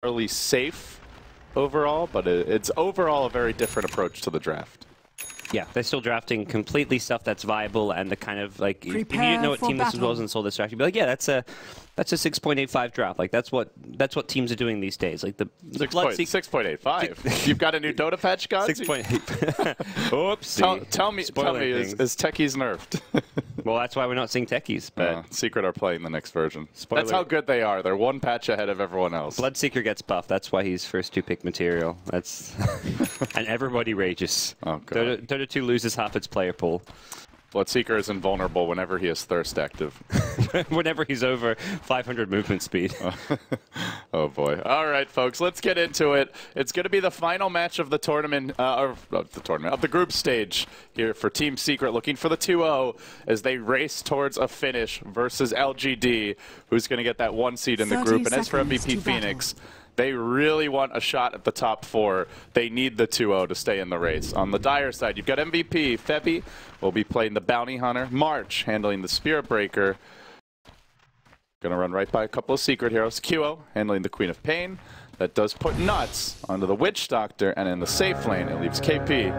fairly safe overall, but it's overall a very different approach to the draft. Yeah, they're still drafting completely stuff that's viable and the kind of like if you didn't know what team this was and saw this draft, you'd be like, yeah, that's a 6.85 draft. Like that's what teams are doing these days. Like the 6.85. You've got a new Dota patch, guys. 6.8. Oops. Tell me, is Techies nerfed? Well, that's why we're not seeing Techies. But Secret are playing the next version. That's how good they are. They're one patch ahead of everyone else. Bloodseeker gets buffed. That's why he's first 2-pick material. That's and everybody rages. Oh god. Dota 2 loses half its player pool. Bloodseeker is invulnerable whenever he has Thirst active. Whenever he's over 500 movement speed. Oh boy. All right, folks, let's get into it. It's going to be the final match of the tournament, of the group stage here for Team Secret, looking for the 2-0 as they race towards a finish versus LGD, who's going to get that 1 seed in the group. And as for MVP Phoenix, they really want a shot at the top 4. They need the 2-0 to stay in the race. On the Dire side, you've got MVP. Febby will be playing the Bounty Hunter. March handling the Spirit Breaker. Going to run right by a couple of Secret heroes. QO handling the Queen of Pain. That does put Nuts onto the Witch Doctor. And in the safe lane, it leaves KP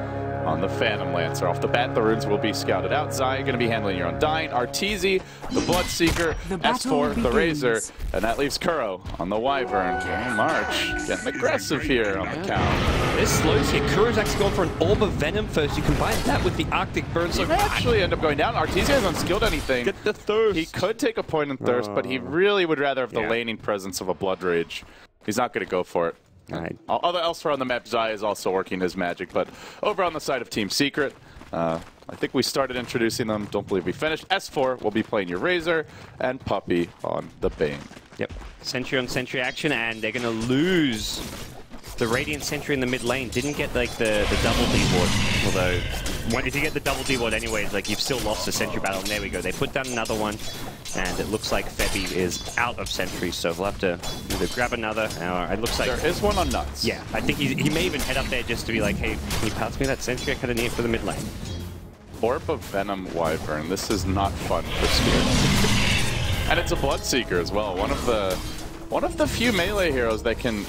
on the Phantom Lancer. Off the bat, the runes will be scouted out. Zai going to be handling your Undying. Arteezy, the Bloodseeker. S4, the Razor. And that leaves Kuro on the Wyvern. Okay, March getting aggressive here on the count. This slows here. Kuro's actually going for an Orb of Venom first. You combine that with the Arctic Burn. So he may actually end up going down. Arteezy hasn't skilled anything. Get the Thirst. He could take a point in Thirst, but he really would rather have the laning presence of a Blood Rage. He's not going to go for it. Right. Elsewhere on the map, Zai is also working his magic, but over on the side of Team Secret, I think we started introducing them. Don't believe we finished. S4 will be playing your Razor, and Puppy on the Bane. Yep. Sentry on Sentry action, and they're going to lose the Radiant Sentry in the mid lane. Didn't get like the double D ward, although if you get the double D ward anyways, like you've still lost the Sentry battle. And there we go. They put down another one, and it looks like Febby is out of sentries, so we'll have to either grab another, or it looks like... There is one on Nuts. Yeah, I think he may even head up there just to be like, hey, can you pass me that sentry? I kind of need it for the mid lane. Orb of Venom Wyvern. This is not fun for Spirit. And it's a Bloodseeker as well. One of the few melee heroes that can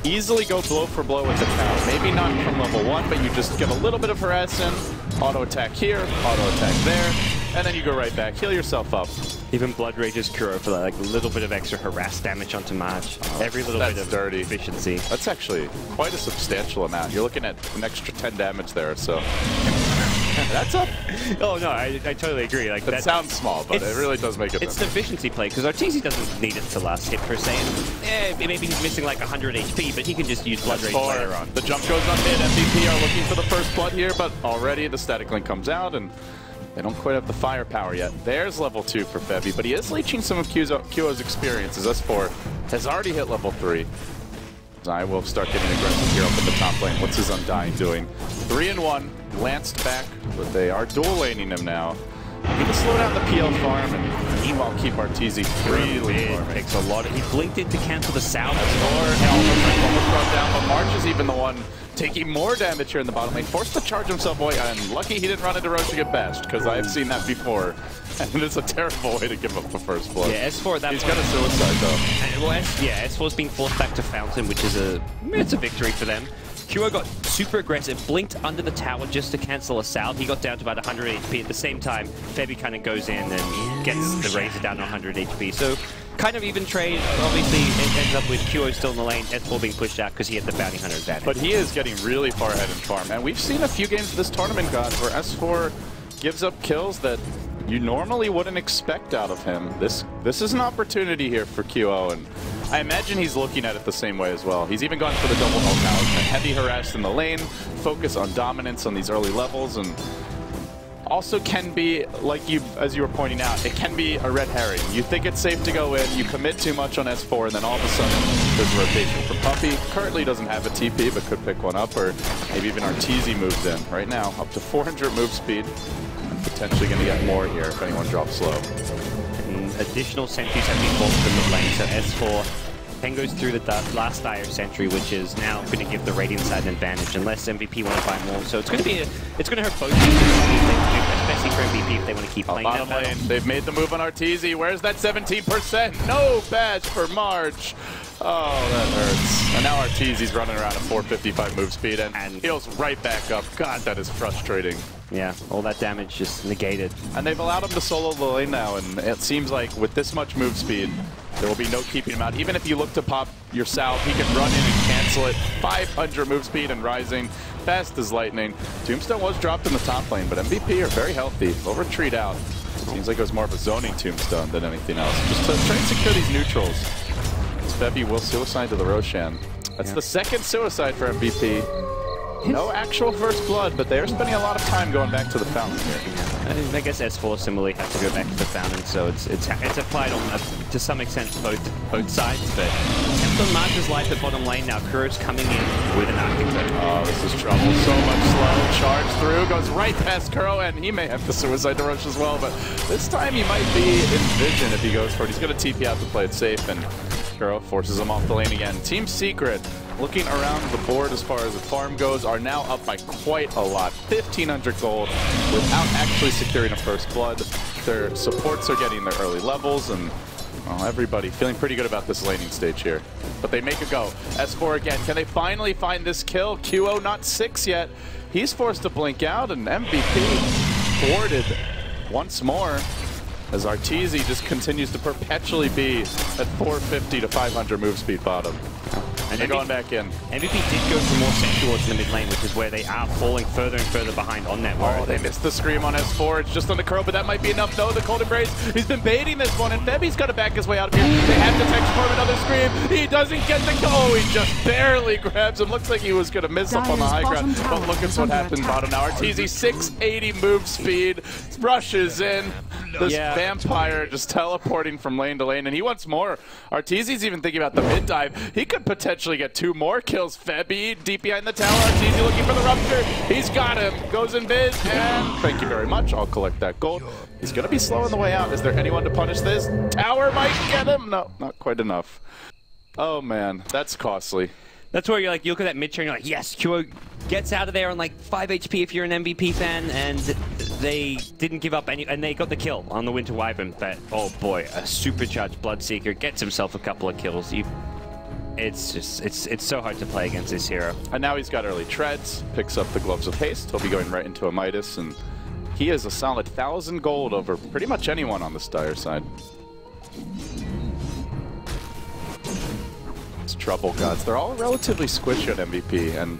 easily go blow for blow with the tower. Maybe not from level 1, but you just get a little bit of harassing, auto attack here, auto attack there, and then you go right back, heal yourself up. Even Blood Rage's Kuro for like a little bit of extra harass damage onto March. Every little bit of dirty efficiency. That's actually quite a substantial amount. You're looking at an extra 10 damage there, so... That's up. Oh no, I totally agree. Like that sounds small, but it really does make it. It's the efficiency play because Arteezy doesn't need it to last hit per se. Maybe he's missing like 100 HP, but he can just use Blood Rage later on. The jump goes on hit. MVP are looking for the first blood here, but already the static link comes out and they don't quite have the firepower yet. There's level 2 for Febby, but he is leeching some of QO's experiences. S4 has already hit level 3. Zai will start getting aggressive here up at the top lane. What's his Undying doing? 3-1, lanced back, but they are dual laning him now. Need to slow down the PL farm and meanwhile keep Arteezy freely farming. Takes a lot of, he blinked in to cancel the sound. Almost brought down, but March is even the one taking more damage here in the bottom lane. Forced to charge himself away, and lucky he didn't run into Roshan to get bashed, because I have seen that before. And it's a terrible way to give up the first blood. Yeah, S4 that he's got a suicide though. And, well, S4's being forced back to Fountain, which is it's a victory for them. QO got super aggressive, blinked under the tower just to cancel us out. He got down to about 100 HP. At the same time, Febby kind of goes in and gets the Razor down to 100 HP. So kind of even trade. Obviously, it ends up with QO still in the lane, S4 being pushed out because he had the Bounty Hunter advantage. But he is getting really far ahead in farm. And we've seen a few games of this tournament, guys, where S4 gives up kills that you normally wouldn't expect out of him. This is an opportunity here for QO, and I imagine he's looking at it the same way as well. He's even gone for the double health talisman. Heavy harass in the lane, focus on dominance on these early levels, and also can be, like as you were pointing out, it can be a red herring. You think it's safe to go in, you commit too much on S4, and then all of a sudden there's a rotation for Puppy. Currently doesn't have a TP, but could pick one up, or maybe even Arteezy moves in. Right now, up to 400 move speed. Potentially going to get more here if anyone drops low. And additional sentries have been forced to the mid lane, so S4 then goes through the last Dire Sentry, which is now going to give the Radiant side an advantage, unless MVP want to buy more. So it's going to be it's going to hurt both teams, especially for MVP if they want to keep playing that battle. They've made the move on Arteezy. Where's that 17%? No badge for March. Oh, that hurts. And now Arteezy's running around at 455 move speed and heals right back up. God, that is frustrating. Yeah, all that damage just negated. And they've allowed him to solo the lane now, and it seems like with this much move speed, there will be no keeping him out. Even if you look to pop your salve, he can run in and cancel it. 500 move speed and rising, fast as lightning. Tombstone was dropped in the top lane, but MVP are very healthy. They'll retreat out. Seems like it was more of a zoning Tombstone than anything else. Just to try and secure these neutrals. Febby will suicide to the Roshan. That's the second suicide for MVP. No actual first blood, but they're spending a lot of time going back to the fountain here. I guess S4 similarly has to go back to the fountain, so it's applied on to some extent both sides. But Tempton Marsh's life at bottom lane now. Kuro's coming in with an architect. Oh, this is trouble. So much slow. Charge through, goes right past Kuro, and he may have to suicide to Rush as well. But this time he might be in vision if he goes for it. He's going to TP out to play it safe, and Kuro forces him off the lane again. Team Secret, looking around the board as far as the farm goes, are now up by quite a lot. 1,500 gold without actually securing a first blood. Their supports are getting their early levels, and well, everybody feeling pretty good about this laning stage here. But they make a go. S4 again. Can they finally find this kill? QO not 6 yet. He's forced to blink out, and MVP thwarted once more, as Arteezy just continues to perpetually be at 450 to 500 move speed bottom. And they're going back in. MVP did go for more central in the mid lane, which is where they are falling further and further behind on that. Oh, they missed the scream on S4. It's just on the curl, but that might be enough. No, the cold embrace. He's been baiting this one, and Febby's got to back his way out of here. They have to text for him another scream. He doesn't get the go. Oh, he just barely grabs him. Looks like he was going to miss up on the high ground. But look at what happened bottom now. Arteezy 680 move speed, rushes in. This vampire just teleporting from lane to lane, and he wants more. Arteezy's even thinking about the mid dive. He could potentially get 2 more kills. Febby deep behind the tower. Arteezy looking for the rupture. He's got him. Goes in mid, and thank you very much. I'll collect that gold. He's going to be slow on the way out. Is there anyone to punish this? Tower might get him. No, not quite enough. Oh man, that's costly. That's where you're like, you look at that mid train, you're like, yes, QO gets out of there on like 5 HP if you're an MVP fan, and they didn't give up any, and they got the kill on the Winter Wyvern. But oh boy, a supercharged Bloodseeker gets himself a couple of kills. It's just, it's so hard to play against this hero. And now he's got early treads, picks up the Gloves of Haste. He'll be going right into a Midas, and he is a solid 1,000 gold over pretty much anyone on this dire side. It's trouble gods. They're all relatively squishy at MVP, and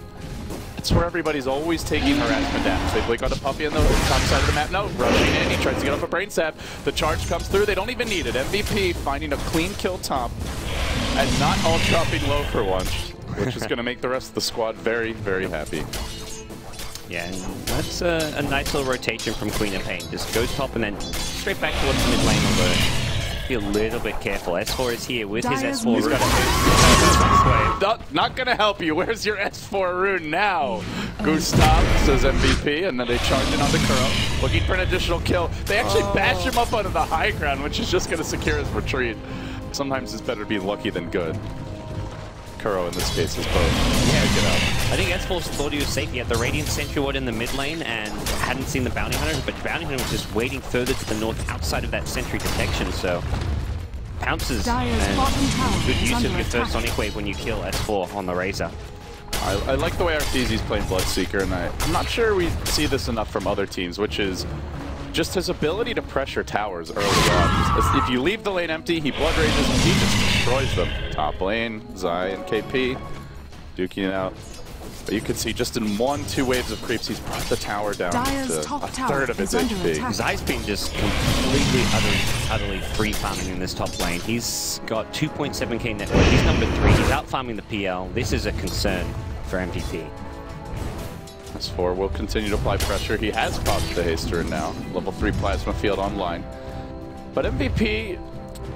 it's where everybody's always taking harassment damage. They blink on a puppy on the top side of the map. No, rushing in. He tries to get off a brain sap. The charge comes through. They don't even need it. MVP finding a clean kill top and not all dropping low for once, which is going to make the rest of the squad very, very happy. Yeah, and that's a nice little rotation from Queen of Pain. Just goes top and then straight back towards the mid lane, although be a little bit careful. S4 is here with his S4 rune. Not going to help you. Where's your S4 rune now? Gustav says MVP, and then they charge in on the Kuro, looking for an additional kill. They actually bash him up onto the high ground, which is just going to secure his retreat. Sometimes it's better to be lucky than good. Kuro in this case is both. Yeah, get out. I think S4 thought he was safe. He had the Radiant Sentry Ward in the mid lane and hadn't seen the Bounty Hunter, but Bounty Hunter was just waiting further to the north outside of that Sentry detection, so pounces and good use of your first Sonic Wave when you kill S4 on the Razor. I like the way Arteezy's playing Bloodseeker, and I'm not sure we see this enough from other teams, which is just his ability to pressure towers early on. If you leave the lane empty, he blood rages and he just destroys them. Top lane, Zai and KP duking it out. But you can see just in 1-2 waves of creeps, he's brought the tower down to a third of his HP. Zai's been just completely, utterly free farming in this top lane. He's got 2.7k net worth. He's number 3. He's out farming the PL. This is a concern for MVP. S4 will continue to apply pressure. He has popped the Haster now. Level 3 Plasma Field online. But MVP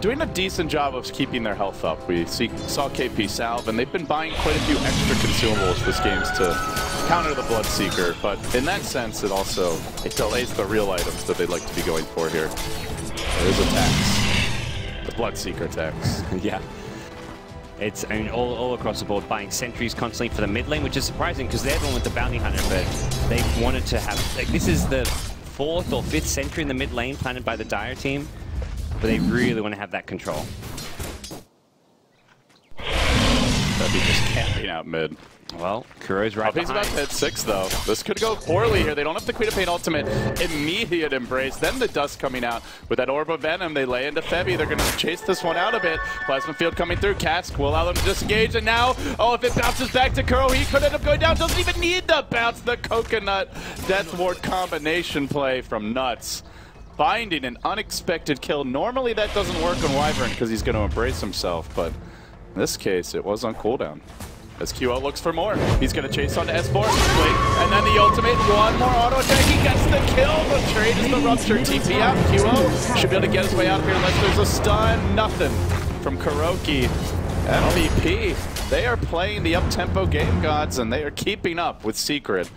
doing a decent job of keeping their health up. We saw KP salve, and they've been buying quite a few extra consumables this game to counter the Bloodseeker. But in that sense, it delays the real items that they'd like to be going for here. There is a tax. The Bloodseeker tax. Yeah. It's all across the board, buying sentries constantly for the mid lane, which is surprising because they're the one with the Bounty Hunter, but they wanted to have... Like, this is the 4th or 5th sentry in the mid lane planted by the Dire team, but they really want to have that control. Febby just camping out mid. Well, Kuro's right He's about to hit 6, though. This could go poorly here. They don't have the Queen of Pain ultimate. Immediate embrace. Then the dust coming out. With that Orb of Venom, they lay into Febby. They're going to chase this one out a bit. Plasma Field coming through. Cask will allow them to disengage. And now, oh, if it bounces back to Kuro, he could end up going down. Doesn't even need the bounce. The Coconut Death Ward combination play from Nuts. Finding an unexpected kill. Normally that doesn't work on Wyvern because he's going to embrace himself. But in this case, it was on cooldown. As QO looks for more. He's going to chase on to S4. Wait, and then the ultimate. One more auto attack. He gets the kill. The trade is the rupture. TP out. QO should be able to get his way out of here unless there's a stun. Nothing from Kuroki. MVP. They are playing the up-tempo game gods, and they are keeping up with Secret.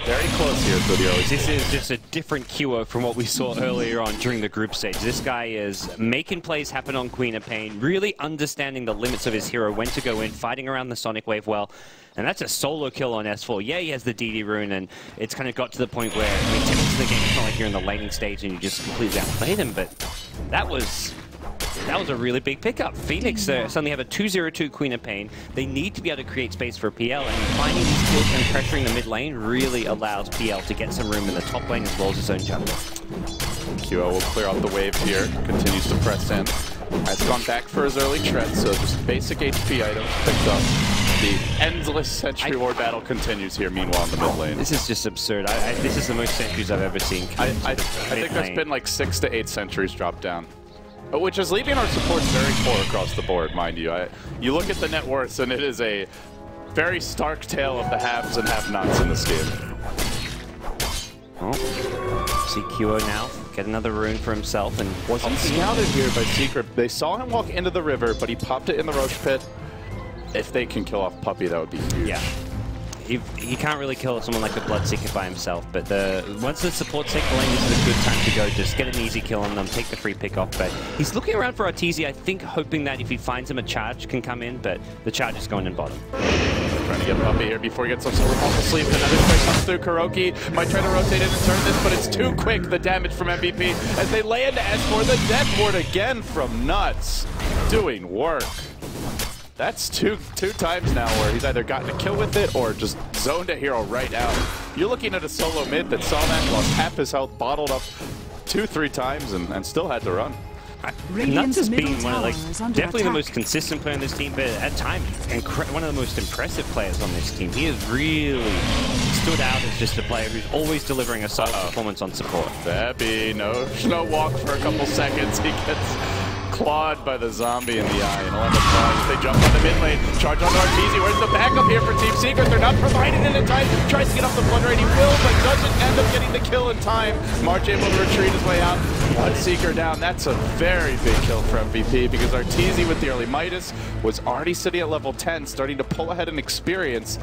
Very close here for the early. This is just a different QO from what we saw earlier on during the group stage. This guy is making plays happen on Queen of Pain, really understanding the limits of his hero, when to go in, fighting around the Sonic Wave well. And that's a solo kill on S4. Yeah, he has the DD rune, and it's kind of got to the point where, I mean, typically the game, it's not like you're in the laning stage and you just completely outplayed him, but that was a really big pickup. Phoenix suddenly have a 2-0-2 Queen of Pain. They need to be able to create space for PL, and finding these kills and pressuring the mid lane really allows PL to get some room in the top lane as well as his own jungle. QO will clear out the wave here, continues to press in. Has gone back for his early tread, so just basic HP items picked up. The endless Sentry War battle continues here, meanwhile, in the mid lane. This is just absurd. This is the most sentries I've ever seen. I think there's been like 6 to 8 sentries dropped down. Which is leaving our supports very poor across the board, mind you. You look at the net worths, and it is a very stark tale of the haves and have-nots in this game. Oh, see QO now get another rune for himself, and wasn't scouted here by Secret. They saw him walk into the river, but he popped it in the Roche pit. If they can kill off Puppey, that would be huge. Yeah. He can't really kill someone like a Bloodseeker by himself, but once the supports take the lane, this is a good time to go. Just get an easy kill on them, take the free pick off. But he's looking around for Arteezy, I think, hoping that if he finds him, a charge can come in, but the charge is going in bottom. Trying to get Puppey here before he gets some sort of awful sleep. Another quick comes through. Kuroki might try to rotate in and turn this, but it's too quick, the damage from MVP. As they lay into S4, the Death Ward again from Nuts. Doing work. That's two times now where he's either gotten a kill with it or just zoned a hero right out. You're looking at a solo mid that saw that, lost half his health, bottled up 2-3 times, and still had to run. Nuts has been definitely the most consistent player on this team, but at times one of the most impressive players on this team. He has really stood out as just a player who's always delivering a solid performance on support. Febby, no walk for a couple seconds. He gets clawed by the zombie in the eye, and he'll end up falling. They jump on the mid lane, charge on Arteezy. Where's the backup here for Team Secret? They're not providing it in time. Tries to get off the blood rate. He will, but doesn't end up getting the kill in time. March able to retreat his way out. Bloodseeker down. That's a very big kill for MVP because Arteezy with the early Midas was already sitting at level 10, starting to pull ahead in experience.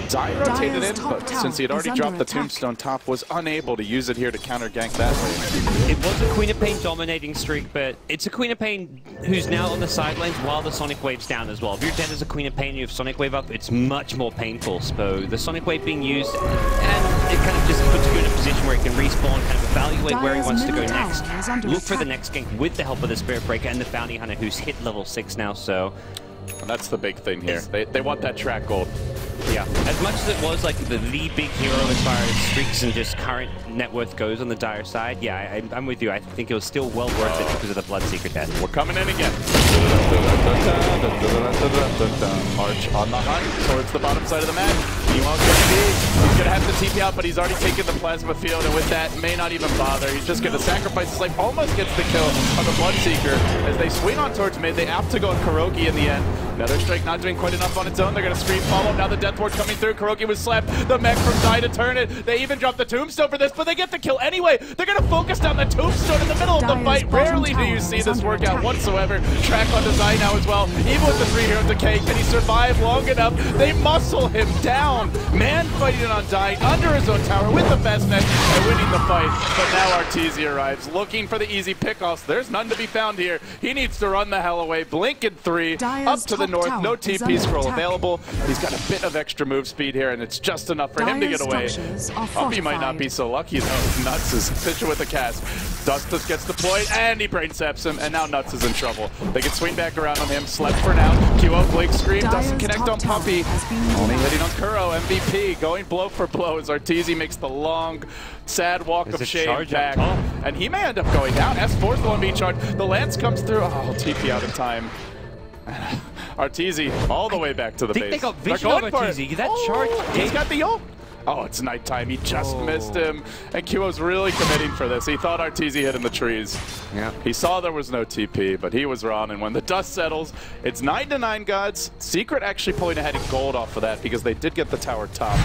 Zai rotated in, but since he had already dropped the Tombstone top, was unable to use it here to counter gank that way. It was a Queen of Pain dominating streak, but it's a Queen of Pain who's now on the side lanes while the Sonic Wave's down as well. If you're dead as a Queen of Pain and you have Sonic Wave up, it's much more painful. So the Sonic Wave being used, and it kind of just puts you in a position where he can respawn, kind of evaluate where he wants to go next. Look for the next gank with the help of the Spirit Breaker and the Bounty Hunter, who's hit level 6 now, so... And that's the big thing here. They want that track gold. Yeah, as much as it was like the big hero as far as streaks and just current net worth goes on the Dire side, yeah, I'm with you. I think it was still well worth it because of the Bloodseeker death. We're coming in again. March on the hunt towards the bottom side of the map. Meanwhile, he's gonna have to TP out, but he's already taken the plasma field, and with that, may not even bother. He's just gonna sacrifice his life. Almost gets the kill on the Bloodseeker as they swing on towards mid. They opt to go on Kuroki in the end. Another strike not doing quite enough on its own. They're gonna scream follow. Now the Death Ward coming through. Kuroki was slapped. The mech from Zai to turn it. They even dropped the Tombstone for this, but they get the kill anyway. They're gonna focus down the Tombstone in the middle of the fight. Rarely do you see this work out whatsoever. Track onto Zai now as well. Even with the 3-hero decay, can he survive long enough? They muscle him down. Man fighting it on Zai under his own tower with the best mech and winning the fight. But now Arteezy arrives looking for the easy pickoffs. There's none to be found here. He needs to run the hell away. Blink in 3. Up to the the north. No TP scroll available. He's got a bit of extra move speed here, and it's just enough for him to get away. He might not be so lucky, though. Nuts is pitching with the cast. Dustus gets deployed, and he brain saps him, and now Nuts is in trouble. They can swing back around on him. Slept for now. QO Blink Scream doesn't connect on Puppy. Only hitting on Kuro. MVP going blow for blow as Arteezy makes the long, sad walk of shame back. And he may end up going down. S4's the one being charged. The Lance comes through. Oh, TP out in time. Arteezy all the way back to the base. They got vision of Arteezy. That charge. He's got the ult. Oh, it's nighttime. He just missed him. And QO's really committing for this. He thought Arteezy hit in the trees. Yeah. He saw there was no TP, but he was wrong. And when the dust settles, it's 9-9 gods. Secret actually pulling ahead in gold off of that because they did get the tower top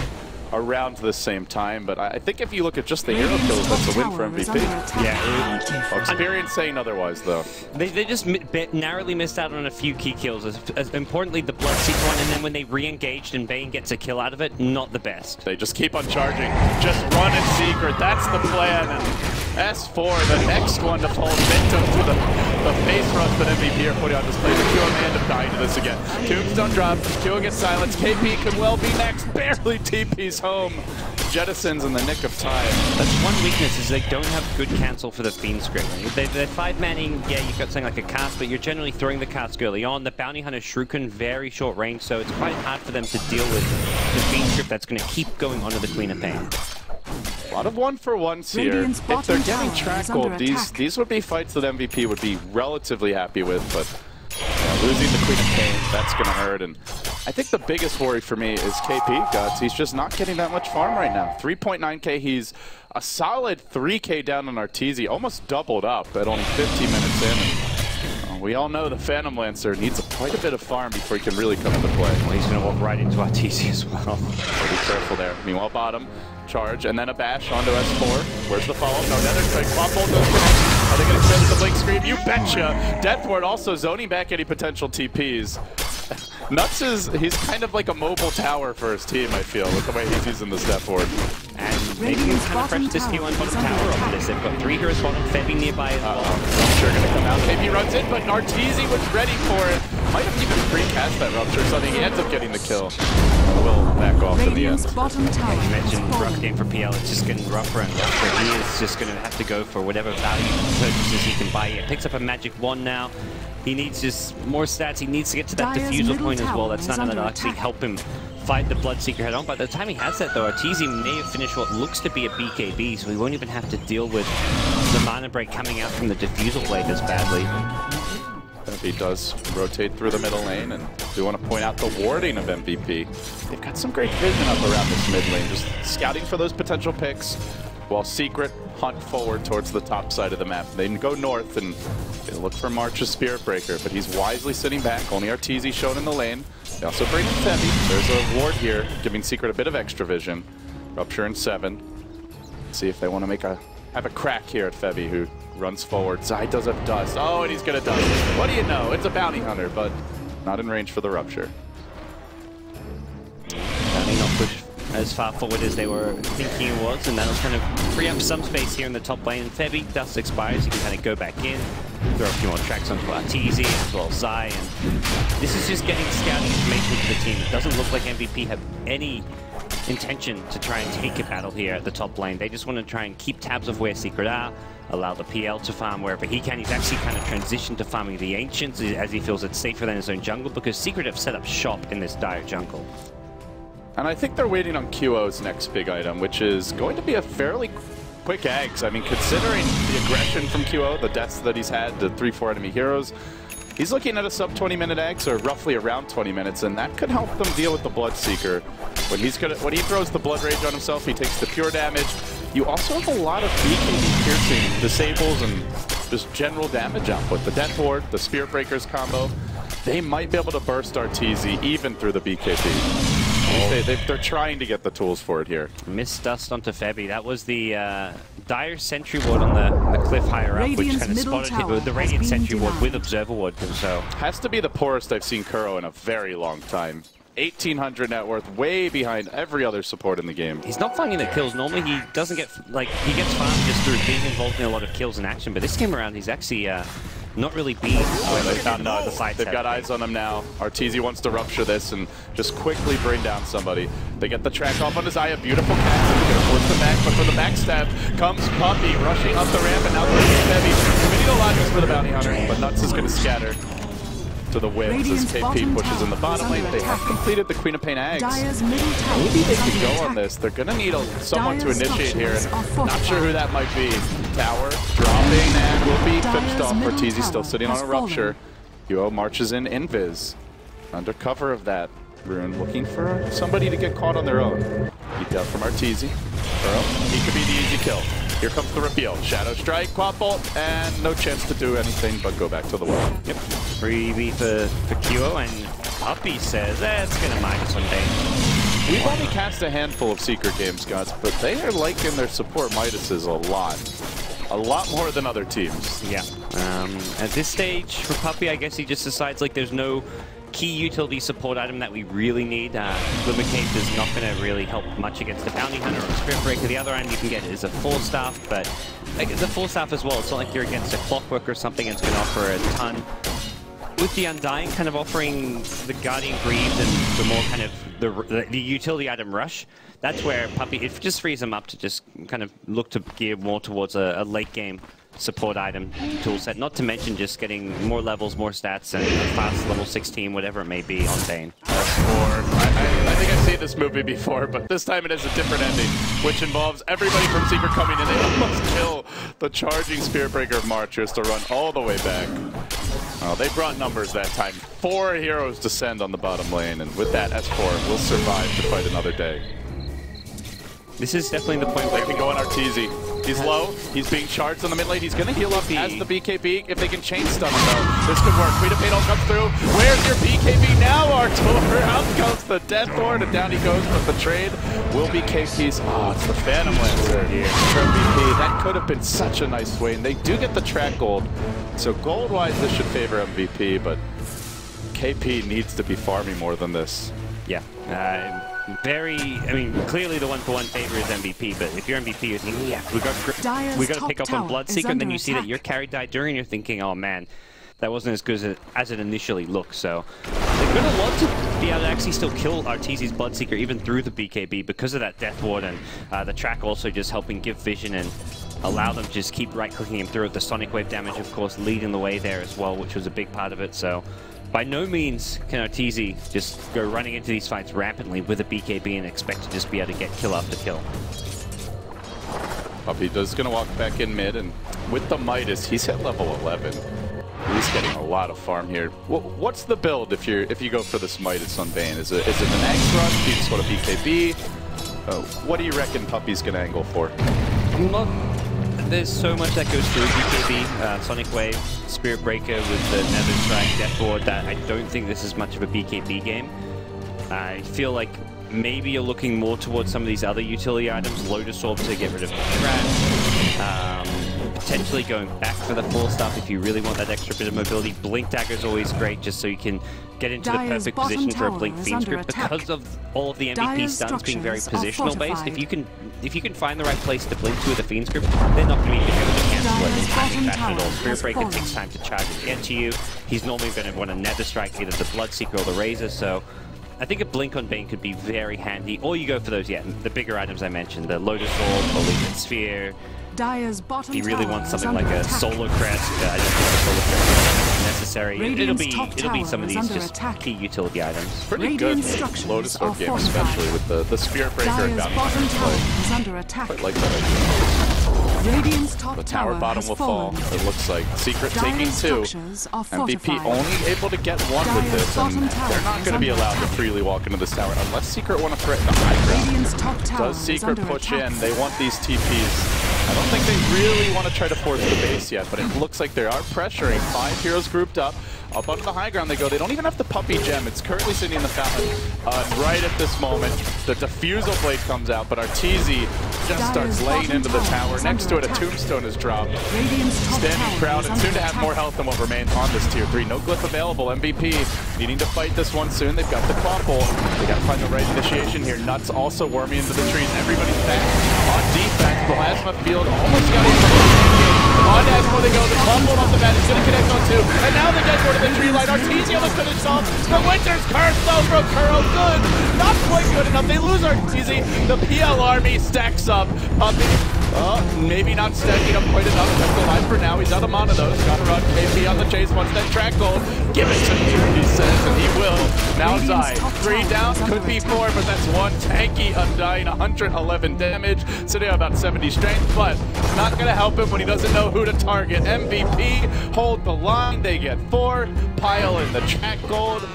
around the same time, but I think if you look at just the hero kills, that's a win for MVP. Yeah. Experience saying otherwise, though. They just narrowly missed out on a few key kills. As importantly, the Bloodseeker one, and then when they re-engaged and Bane gets a kill out of it, not the best. They just keep on charging. Just run in secret. That's the plan. And S4, the next one to fall victim to the face rush that MVP are putting on display. The QO may end up dying to this again. Tombstone drop. QO gets silenced. KP can well be next. Barely TP's home. Jettisons in the nick of time. That's one weakness, is they don't have good cancel for the Fiend script. They're 5-manning, yeah, you've got something like a cast, but you're generally throwing the cast early on. The Bounty Hunter Shuriken, very short range, so it's quite hard for them to deal with the Fiend script that's going to keep going onto the Queen of Pain. A lot of one-for-ones here. If they're getting track gold, these would be fights that MVP would be relatively happy with, but losing the Queen of Pain, that's going to hurt. And I think the biggest worry for me is KP Guts. He's just not getting that much farm right now. 3.9k, he's a solid 3k down on Arteezy, almost doubled up at only 15 minutes in. And, we all know the Phantom Lancer needs quite a bit of farm before he can really come into play. Well, he's going to walk right into Arteezy as well. So be careful there. Meanwhile, bottom, charge, and then a bash onto S4. Where's the follow-up? No, Nether Strike. Pop ult does connect. Are they going to spend the Blink Scream? You betcha! Deathward also zoning back any potential TPs. Nuts he's kind of like a mobile tower for his team, I feel, with the way he's using this Death Ward. And maybe you kind of pressure this T1 bottom tower off this. They've got 3 heroes bottom, Febby nearby as well. Rupture going to come out. KP runs in, but Arteezy was ready for it. Might have even pre-cast that Rupture, so I think he ends up getting the kill. Will back off in the end. You mentioned rough game for PL, it's just getting rougher and rougher. He is just going to have to go for whatever value purchases he can buy. He picks up a magic wand now. He needs just more stats. He needs to get to that diffusal point as well. That's something that'll actually help him fight the Bloodseeker head on. By the time he has that, though, Arteezy may have finished what looks to be a BKB, so he won't even have to deal with the mana break coming out from the diffusal blade as badly. He does rotate through the middle lane, and I do want to point out the warding of MVP. They've got some great vision up around this mid lane, just scouting for those potential picks, while Secret hunt forward towards the top side of the map. They go north and they look for March's Spirit Breaker, but he's wisely sitting back. Only Arteezy shown in the lane. They also bring in Febby. There's a ward here, giving Secret a bit of extra vision. Rupture in 7. Let's see if they want to have a crack here at Febby, who runs forward. Zai does a dust. Oh, and he's going to dust. What do you know? It's a Bounty Hunter, but not in range for the Rupture. Bounty not pushed as far forward as they were thinking it was, and that'll kind of free up some space here in the top lane. And Febby, dust expires, you can kind of go back in, throw a few more tracks onto Arteezy, as well as Zai, and this is just getting scouting information to the team. It doesn't look like MVP have any intention to try and take a battle here at the top lane. They just want to try and keep tabs of where Secret are, allow the PL to farm wherever he can. He's actually kind of transitioned to farming the Ancients as he feels it's safer than his own jungle, because Secret have set up shop in this dire jungle. And I think they're waiting on QO's next big item, which is going to be a fairly quick Ags. I mean, considering the aggression from QO, the deaths that he's had to 3-4 enemy heroes, he's looking at a sub 20-minute Ags, or roughly around 20 minutes, and that could help them deal with the Bloodseeker. When he throws the Blood Rage on himself, he takes the pure damage. You also have a lot of BKB piercing, disables, and just general damage output. The Death Ward, the Spirit Breakers combo, they might be able to burst Arteezy even through the BKB. They're trying to get the tools for it here. Missed dust onto Febby. That was the dire sentry ward on the cliff higher up, which kind of spotted him with the Radiant sentry ward with Observer ward. So has to be the poorest I've seen Kuro in a very long time. 1,800 net worth, way behind every other support in the game. He's not finding the kills. Normally he doesn't get, like, he gets farmed just through being involved in a lot of kills and action, but this game around he's actually not really be where they found the sides. They've got eyes on him now. Arteezy wants to rupture this and just quickly bring down somebody. They get the track off on Zaya. Beautiful catch. They're going to force the back, but for the backstab comes Puppey rushing up the ramp, and now there's heavy. We need a Logics for the bounty hunter, but Nuts is going to scatter to the winds as KP pushes in the bottom lane. They have completed the Queen of Pain Eggs. Maybe they can go on this. They're going to need someone to initiate here, and not sure who that might be. Tower dropping and will be finished off. Arteezy still sitting on a rupture. UO marches in Invis. Under cover of that, Rune looking for somebody to get caught on their own. Keep out from Arteezy. He could be the easy kill. Here comes the reveal. Shadow Strike, Quad Bolt, and no chance to do anything but go back to the well. Yep. Freebie for QO, and Puppey says, it's going to minus on Bane. We've only cast a handful of Secret games, guys, but they are liking their support Midases a lot. A lot more than other teams. Yeah. At this stage, for Puppey, I guess he just decides like there's no key utility support item that we really need. Limit Cape is not going to really help much against the Bounty Hunter or Spirit Breaker. The other item you can get is a Full Staff, but like, it's a Full Staff as well. It's not like you're against a Clockwork or something and it's going to offer a ton. With the Undying kind of offering the Guardian Greaves and the more kind of the utility item Rush, that's where Puppey, it just frees him up to just kind of look to gear more towards a late game support item toolset, not to mention just getting more levels, more stats, and a fast level 16, whatever it may be on Bane. I think I've seen this movie before, but this time it has a different ending, which involves everybody from Secret coming in. They almost kill the charging Spirit Breaker of March, who has to run all the way back. Well, they brought numbers that time. 4 heroes descend on the bottom lane, and with that, S4 will survive to fight another day. This is definitely the point where they can go on Arteezy. He's low. He's being charged on the mid lane. He's going to heal up as the BKB. If they can chain stun him, though, this could work. Queen of Pain all comes through. Where's your BKB now, Artour? Out comes the Death Lord, and down he goes. But the trade will be KP's. Oh, it's the Phantom Lancer here for MVP. That could have been such a nice swing. They do get the track gold. So gold-wise, this should favor MVP, but KP needs to be farming more than this. Yeah. I mean, clearly the one-for-one favor is MVP, but if you're MVP, you're thinking, yeah, we got to pick up on Bloodseeker, and then you see that your carry died during, and you're thinking, oh man, that wasn't as good as it initially looked. So they're going to want to be able to actually still kill Arteezy's Bloodseeker even through the BKB because of that Death Ward, and the track also just helping give vision and allow them to just keep right-clicking him through it. The Sonic Wave damage, of course, leading the way there as well, which was a big part of it. So by no means can Arteezy just go running into these fights rampantly with a BKB and expect to just be able to get kill after kill. Puppey is going to walk back in mid, and with the Midas, he's at level 11. He's getting a lot of farm here. What's the build if you go for this Midas on Bane? Is it an Axe Rush? Do you just want a BKB? What do you reckon Puppey's going to angle for? There's so much that goes through BKB, Sonic Wave, Spirit Breaker with the Nether Strike, Death Ward, that I don't think this is much of a BKB game. I feel like maybe you're looking more towards some of these other utility items, Lotus Orb to get rid of trash, potentially going back for the Full Staff if you really want that extra bit of mobility. Blink Dagger is always great just so you can get into the perfect position for a Blink Fiend script because of all of the MVP stuns being very positional based. If you can find the right place to blink to with a Fiend script, they're not going to be able to cancel it in timing fashion at all. Spirit Breaker takes time to charge and get to you. He's normally going to want to Nether Strike either the Bloodseeker or the Razor, so I think a Blink on Bane could be very handy. Or you go for those, the bigger items I mentioned, the Lotus Orb, Malignant Sphere. If you really want something like a Solar Crest, I don't think the Solar Crest is necessary. It'll be some of these just key utility items. Pretty good Lotus Orb game, especially with the Spirit Breaker and Bounty Hunter. Quite like that. The tower bottom will fall. It looks like Secret taking 2. MVP only able to get 1 with this, and they're not going to be allowed to freely walk into this tower unless Secret want to threaten the high ground. Does Secret push in? They want these TPs. I don't think they really want to try to force the base yet, but it looks like they are pressuring. 5 heroes grouped up. Up onto the high ground they go. They don't even have the Puppey gem. It's currently sitting in the fountain. Right at this moment, the Diffusal Blade comes out, but Arteezy just starts laying into the tower. Next to it, a Tombstone is dropped. Standing proud and soon to have more health than what remains on this tier 3. No glyph available. MVP needing to fight this one soon. They've got the Quapple. They got to find the right initiation here. Nuts also worming into the trees. Everybody's back on defense. Plasma Field almost got in. On dash before they go, the bumble off the bat is going to connect on two. And now they get toward the tree line. Arteezy almost finished off. The Winter's Curse though from Kuro. Good. Not quite good enough. They lose Arteezy. The PL army stacks up. Maybe not stacking up quite enough. Kept alive for now. He's out of mana though. He's got to run. KP on the chase. Wants that track gold. Give it to me, he says, and he will. Now die. 3 down. Could be 4, but that's 1 tanky Undying. 111 damage. Sitting at about 70 strength, but it's not going to help him when he doesn't know who to target. MVP hold the line. They get 4. Pile in the track gold.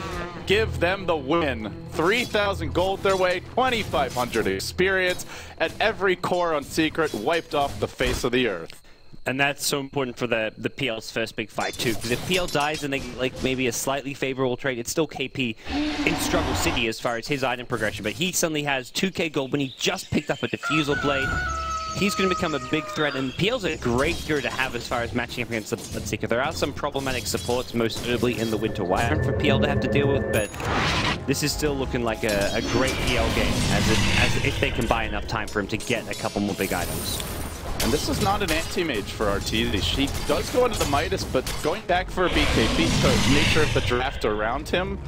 Give them the win. 3,000 gold their way, 2,500 experience, and every core on Secret wiped off the face of the earth. And that's so important for the PL's first big fight too, because if PL dies and they get like maybe a slightly favorable trade, it's still KP in Struggle City as far as his item progression, but he suddenly has 2k gold when he just picked up a Diffusal Blade. He's going to become a big threat, and PL's a great hero to have as far as matching up against the Bloodseeker. There are some problematic supports, most notably in the Winter Wyvern for PL to have to deal with, but this is still looking like a great PL game, as if they can buy enough time for him to get a couple more big items. And this is not an anti-mage for Arteezy. She does go into the Midas, but going back for a BKB to nature of the draft around him,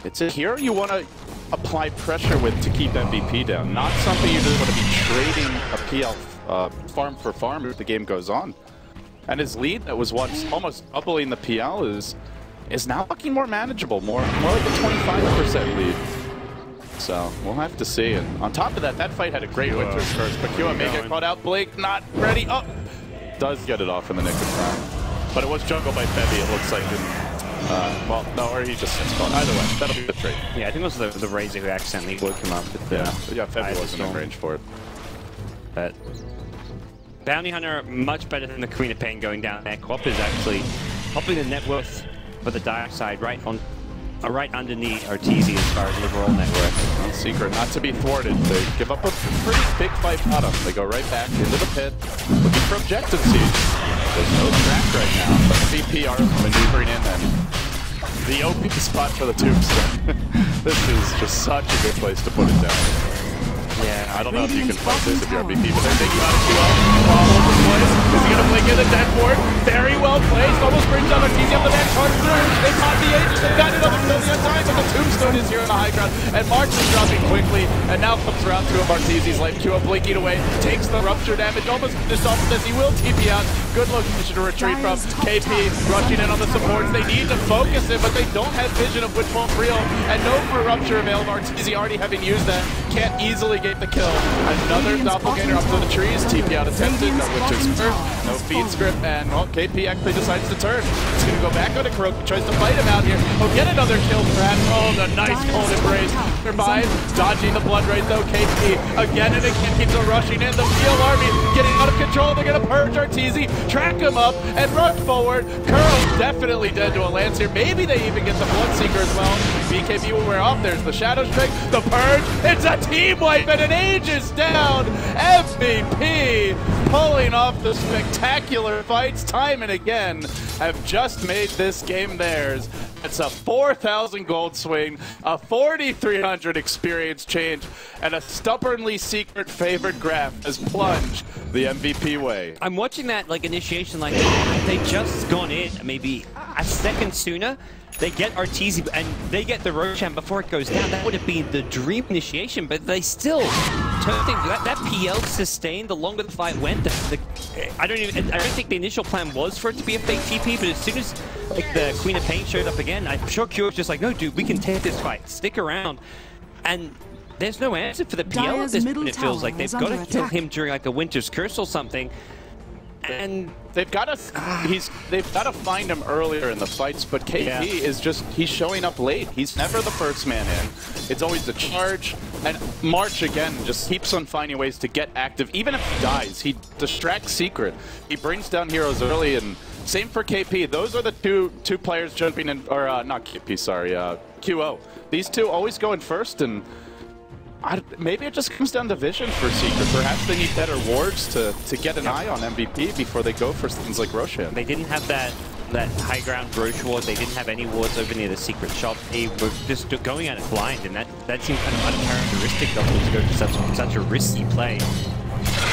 it's a hero you want to apply pressure with to keep MVP down. Not something you just want to be trading a PL farm for farm as the game goes on. And his lead that was once almost doubling the PL is now looking more manageable, more like a 25% lead. So we'll have to see. And on top of that, that fight had a great Winter's Curse, but QA may get caught out. Blake not ready. Oh, does get it off in the nick of time. But it was jungled by Febby, it looks like. Well, no, or he just gets caught. Either way, that'll be the trade. Yeah, I think it was the Razor who accidentally woke him up. With the Febby wasn't in range for it. But Bounty Hunter, much better than the Queen of Pain going down there. Quap is actually helping the net worth for the Dire side right underneath Arteezy as far as overall net worth. Well, Secret not to be thwarted. They give up a pretty big fight bottom. They go right back into the pit, looking for objective siege. There's no track right now, but VP are maneuvering in, and the OP spot for the tombstone. This is just such a good place to put it down. Yeah, I don't know if you can fight this if you're MVP, but they're thinking about it too well. All over the place. Is he going to blink in the dead board? Very well placed. Almost brings down Arteezy up the back. Hard through. They caught the Aegis. They've got another kill the time, but the tombstone is here on the high ground. And March is dropping quickly. And now comes round 2 of Arteezy's life. Q blinking away. Takes the rupture damage. Almost finished off with this. He will TP out. Good location to retreat from. KP rushing in on the supports. They need to focus it, but they don't have vision of which won't real. And no for rupture available. Arteezy already having used that. Can't easily get the kill. Another doppelganger up to the trees. TP out attempted. No Winter's Curse. No feed script. And well, KP actually decides to turn. He's going to go back onto Kurok. Tries to fight him out here. He'll get another kill perhaps. Oh, the nice cold embrace. Survives. Dodging the blood rage though. KP again and again keeps on rushing in. The PL army getting out of control. They're going to purge Arteezy. Track him up and run forward. Kuro's definitely dead to a lance here. Maybe they even get the Bloodseeker as well. BKB will wear off. There's the Shadow Strike. The purge. It's a team wipe and an Aegis down. MVP pulling off the spectacular fights time and again have just made this game theirs. It's a 4,000 gold swing, a 4,300 experience change, and a stubbornly Secret favored graph has plunged the MVP way. I'm watching that like initiation, like they just gone in maybe a second sooner. They get Arteezy and they get the Roshan before it goes down. That would have been the dream initiation, but they still turned things. That PL sustained the longer the fight went. I don't think the initial plan was for it to be a fake TP, but as soon as like the Queen of Pain showed up again, I'm sure Q was just like, no, dude, we can take this fight. Stick around. And there's no answer for the PL at this point. It feels like they've got to kill him during like a Winter's Curse or something. And they've got to find him earlier in the fights, but KP is just, he's showing up late. He's never the first man in. It's always the charge, and March again just keeps on finding ways to get active. Even if he dies, he distracts Secret. He brings down heroes early, and same for KP. Those are the two players jumping in, or not KP, sorry, QO. These two always going first, and maybe it just comes down to vision for Secret. Perhaps they need better wards to get an eye on MVP before they go for things like Roshan. They didn't have that high ground Roche ward. They didn't have any wards over near the Secret shop. They were just going at it blind, and that seemed kind of uncharacteristic of them to go for such a risky play.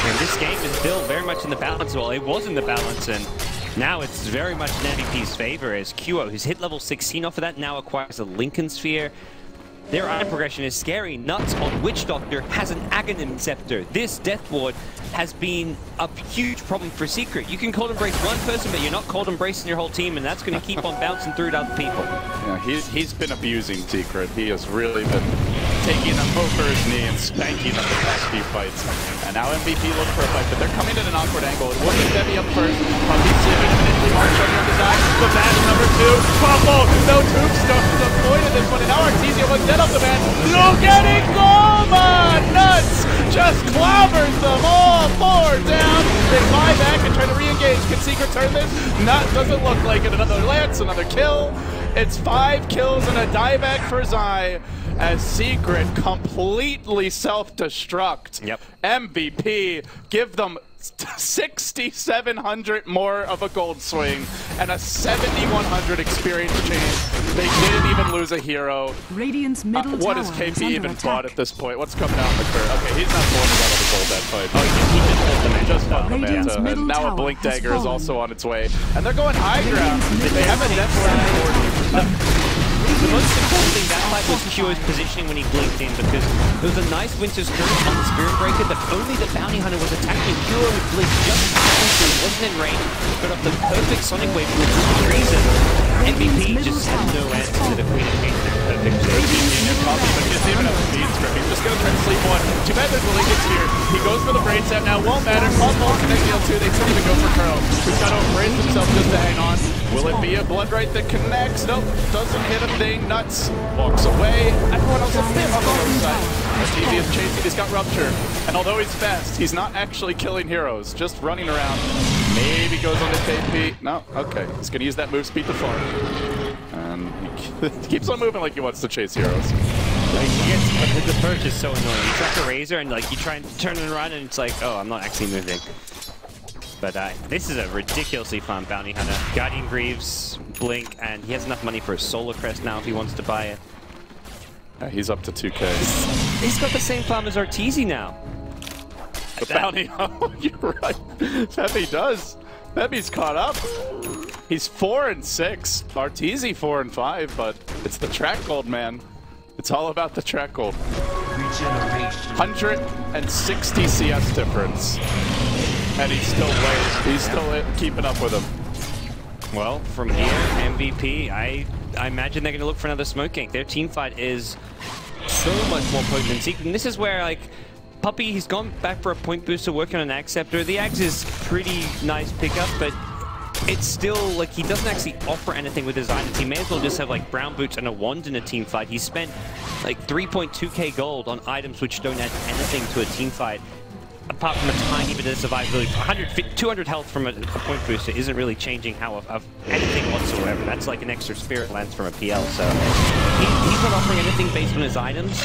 And this game is still very much in the balance. Well, it was in the balance, and now it's very much in MVP's favor as QO, who's hit level 16 off of that, now acquires a Lincoln Sphere. Their item progression is scary. Nuts on Witch Doctor has an Aghanim Scepter. This Death Ward has been a huge problem for Secret. You can cold embrace one person, but you're not cold embracing your whole team, and that's going to keep on bouncing through to other people. Yeah, he's been abusing Secret. He has really been taking them over his knee and spanking them the past few fights. And now MVP looks for a fight, but they're coming at an awkward angle. It wasn't Debbie up first. Puppy's slipping immediately. Mark starting on the side. The match number 2. Fumble. No tombstone deployed in this one. And now Arteezy was dead off the bat. Look at it go! Nuts! Just clobbers them all 4 down. They fly back and try to re-engage. Can Secret turn this? Not, doesn't look like it. Another lance, another kill. It's 5 kills and a dieback for Zai as Secret completely self-destruct. Yep. MVP, give them 6,700 more of a gold swing and a 7,100 experience change. They didn't even lose a hero. Radiant's middle What has tower KP even attack. bought at this point? What's coming out in the curve? Okay, he's not going to get the gold that fight. Oh, he Just fought the Radiant's Manta. middle And now a tower Blink has Dagger is fallen. also on its way. And they're going high ground. Radiant's They have a middle Death Ward. The most important thing that fight was QO's positioning when he blinked in, because there was a nice Winter's Curse on the Spirit Breaker, but only the Bounty Hunter was attacking. QO would blink just before he wasn't in range, got off the perfect Sonic Wave for good reason. MVP just had no answer to the Queen of Kings. Perfect But he doesn't even have a speed script. He's just going to try to sleep one. Too bad there's a Lincoln Sphere. He goes for the brain set now. Won't matter. Pop won't connect the L2. They still even go for Curl, who's got to embrace himself just to hang on. Will it be a Blood Right that connects? Nope. Doesn't hit a thing. Nuts. Walks away. Everyone else is still on the other side. Arteezy is chasing. He's got Rupture. And although he's fast, he's not actually killing heroes. Just running around. Maybe goes on to KP. No. Okay. He's going to use that move speed to farm. And he keeps on moving like he wants to chase heroes. Like, the purge is so annoying. You track a Razor and like you try and turn and run and it's like, oh, I'm not actually moving. But this is a ridiculously fun Bounty Hunter. Guardian Greaves, Blink, and he has enough money for a Solar Crest now if he wants to buy it. He's up to 2K. He's got the same farm as Arteezy now. The Bounty, oh, you're right. Peppy does. Peppy's caught up. He's 4 and 6. Arteezy 4 and 5, but it's the track gold, man. It's all about the track gold. 160 CS difference. And he's still late. He's still keeping up with him. Well, from here, MVP, I imagine they're going to look for another smoke gank. Their team fight is so much more potent than Secret. And this is where, like, Puppy, he's gone back for a point booster working on an Ag Scepter. The Ags is pretty nice pickup, but it's still, like, he doesn't actually offer anything with his items. He may as well just have, like, brown boots and a wand in a team fight. He spent, like, 3.2k gold on items which don't add anything to a team fight. Apart from a tiny bit of survivability, 200 health from a point booster isn't really changing how of anything whatsoever. That's like an extra Spirit Lance from a PL, so he's not offering anything based on his items.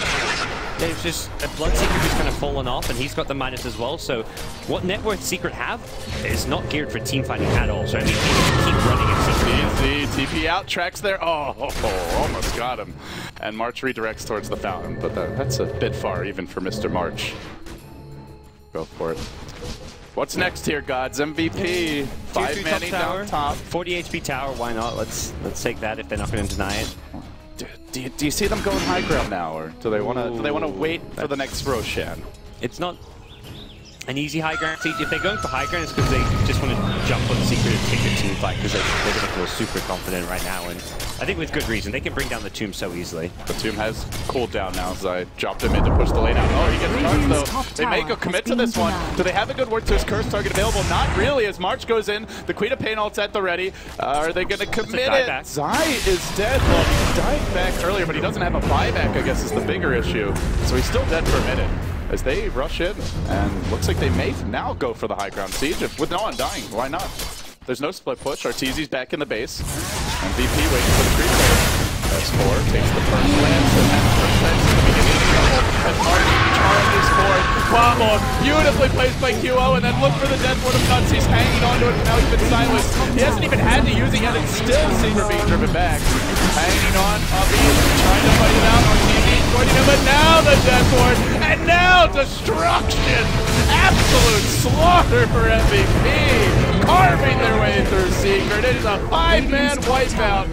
There's just a Bloodseeker who's kind of fallen off, and he's got the minus as well, so what net worth Secret have is not geared for team fighting at all, so I mean, keep running it. Easy, TP out, tracks there. Oh, almost got him. And March redirects towards the fountain, but that's a bit far even for Mr. March. Go for it. What's next here, gods? MVP. 5 manning down top. 40 HP tower, why not? Let's take that if they're not going to deny it. Do you see them going high ground now, or do they want to wait for the next Roshan? It's not an easy high ground. See, if they're going for high ground, it's because they just want to jump on Secret and take a team fight because they're going to feel super confident right now, and I think with good reason. They can bring down the Tomb so easily. The Tomb has cooled down now, as I dropped him in to push the lane out. Oh, he gets charged though. They make a commit to this one. Do they have a good word to his curse target available? Not really, as March goes in. The Queen of Pain ult's at the ready. Are they going to commit it? Zai is dead. Well, he died back earlier, but he doesn't have a buyback, I guess, is the bigger issue. So he's still dead for a minute. As they rush in, and looks like they may now go for the high ground siege. With no undying, why not? There's no split push. Arteezy's back in the base. MVP waiting for the creep player. S4 takes the first lance and has first lance in the beginning of the trouble. As Marty charges forward. Combo beautifully placed by QO, and then look for the death ward of Nuts. He's hanging onto it, but now he's been silenced. He hasn't even had to use it yet, and still Secret being driven back. Hanging on, Abby trying to fight it out. Arteezy joining him, but now the death ward. And now destruction! Absolute slaughter for MVP! Carving their way through Secret. It is a 5-man wipeout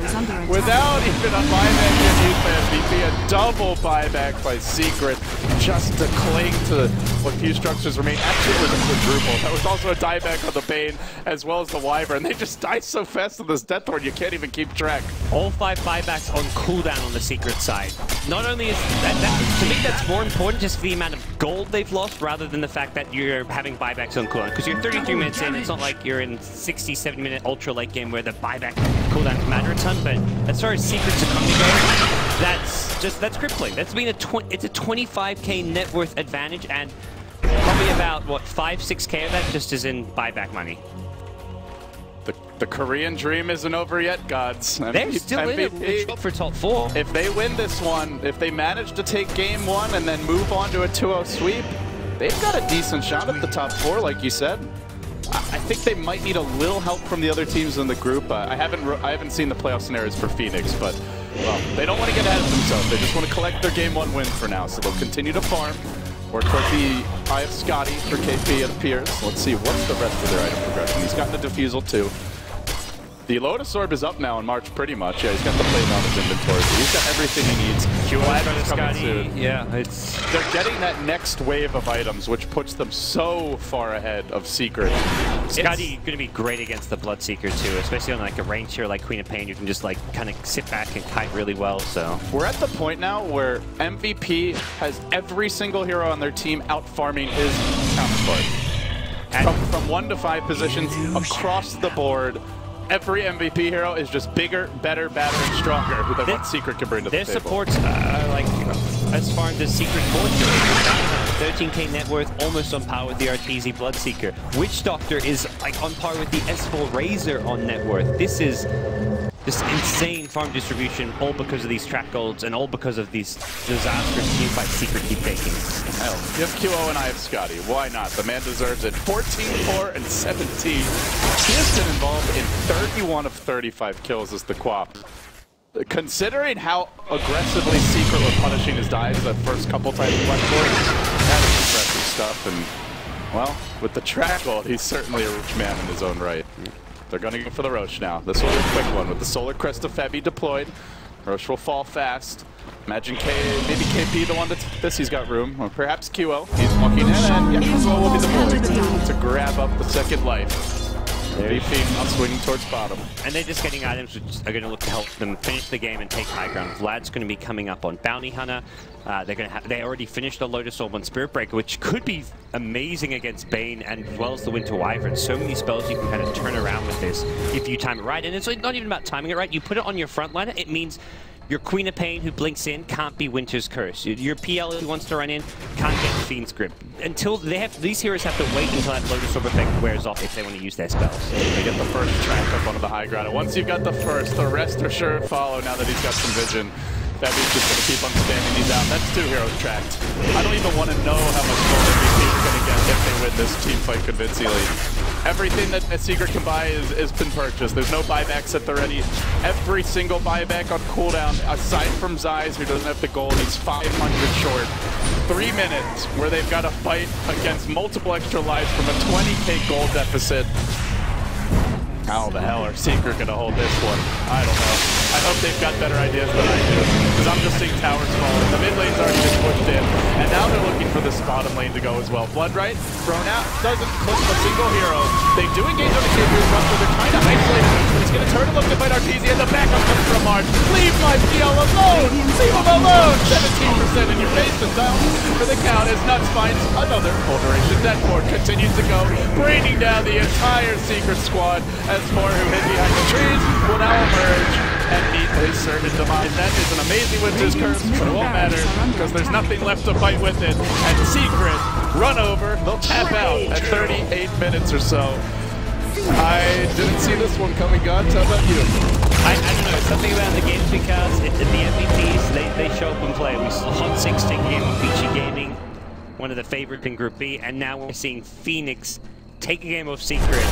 without even a 5-man get used by MVP. A double buyback by Secret just to cling to what few structures remain. Actually, it was a quadruple. That was also a dieback on the Bane as well as the Wyvern. They just die so fast on this Deathhorn, you can't even keep track. All 5 buybacks on cooldown on the Secret side. Not only is that to me that's more important, just the amount of gold they've lost rather than the fact that you're having buybacks on cooldown. Because you're 33 minutes in, it's not like you're in 60-70 minute ultra late game where the buyback cooldowns matter a ton. But as far as Secret's economy goes, that's crippling. That's been it's a 25k net worth advantage, and probably about what 5-6k of that just is in buyback money. The Korean dream isn't over yet, gods. They're still in it for top 4. If they win this one, if they manage to take game 1 and then move on to a 2-0 sweep, they've got a decent shot at the top 4, like you said. I think they might need a little help from the other teams in the group. I haven't seen the playoff scenarios for Phoenix, but well, they don't want to get ahead of themselves. They just want to collect their game 1 win for now, so they'll continue to farm. Work toward the Eye of Scotty for KP, it appears. Let's see, what's the rest of their item progression? He's got the Diffusal too. The Lotus Orb is up now in March pretty much. Yeah, he's got the plate on his inventory, so he's got everything he needs. Glad coming soon. Yeah, they're getting that next wave of items, which puts them so far ahead of Secret. Scotty going to be great against the Bloodseeker too, especially on like a range here like Queen of Pain. You can just like kind of sit back and kite really well. So we're at the point now where MVP has every single hero on their team out farming his counterpart. From 1 to 5 positions across the board. Every MVP hero is just bigger, better, badder, and stronger than what Secret can bring to the table. Their supports like as far as the Secret core 13k net worth, almost on par with the Arteezy Bloodseeker. Witch Doctor is like on par with the S4 Razor on net worth. This is this insane farm distribution, all because of these track golds and all because of these disastrous teamfights Secret keep taking. Hell, give QO and I have Scotty. Why not? The man deserves it. 14, 4, and 17. He has been involved in 31 of 35 kills as the Quap. Considering how aggressively Secret were punishing his dives the first couple times he went for it, that is impressive stuff. And, well, with the track gold, he's certainly a rich man in his own right. They're going to go for the Rosh now. This will be a quick one with the Solar Crest of Febby deployed. Rosh will fall fast. Imagine maybe KP the one that's this. He's got room. Or perhaps QO. He's walking in, and yeah, QO will be the boy to grab up the second life. MVP not swinging towards bottom. And they're just getting items which are going to look to help them finish the game and take high ground. Vlad's going to be coming up on Bounty Hunter. They already finished the Lotus Orb on Spirit Breaker, which could be amazing against Bane and as well as the Winter Wyvern. So many spells you can kind of turn around with this if you time it right. And it's not even about timing it right. You put it on your frontliner, it means your Queen of Pain who blinks in can't be Winter's Curse. Your PL who wants to run in can't get Fiend's Grip. Until these heroes have to wait until that Lotus Orb effect wears off if they want to use their spells. They get the first track up onto the high ground. And once you've got the first, the rest are sure to follow now that he's got some vision. Febby's just going to keep on spamming these out. That's 2 heroes tracked. I don't even want to know how much gold MVP is going to get if they win this team fight convincingly. Everything that a Secret can buy has been purchased. There's no buybacks at the ready. Every single buyback on cooldown, aside from Zeiss, who doesn't have the gold, he's 500 short. 3 minutes where they've got to fight against multiple extra lives from a 20k gold deficit. How the hell are Secret going to hold this one? I don't know. I hope they've got better ideas than I do, because I'm just seeing towers falling. The mid lane's already been pushed in, and now they're looking for this bottom lane to go as well. Bloodright thrown out, doesn't clip a single hero. They do engage on the KP Buster, they're trying to isolate him, but he's going to turn and look to fight Arteezy, and the backup comes from March. Leave my PL alone! Leave him alone! 17% in your face, and down for the count as Nuts finds another Fulguration. Deathhorn continues to go, raining down the entire Secret squad as more who hid behind the trees will now emerge and meet his certain demise. That is an amazing Winter's Curse, but it won't matter because there's nothing left to fight with it. And Secret run over, they'll tap out at 38 minutes or so. I didn't see this one coming, Guns. How about you? I don't know, something about the games because the MVPs, they show up and play. We saw Hot 6 take a game of Peachy Gaming, one of the favorites in Group B, and now we're seeing Phoenix take a game of Secret.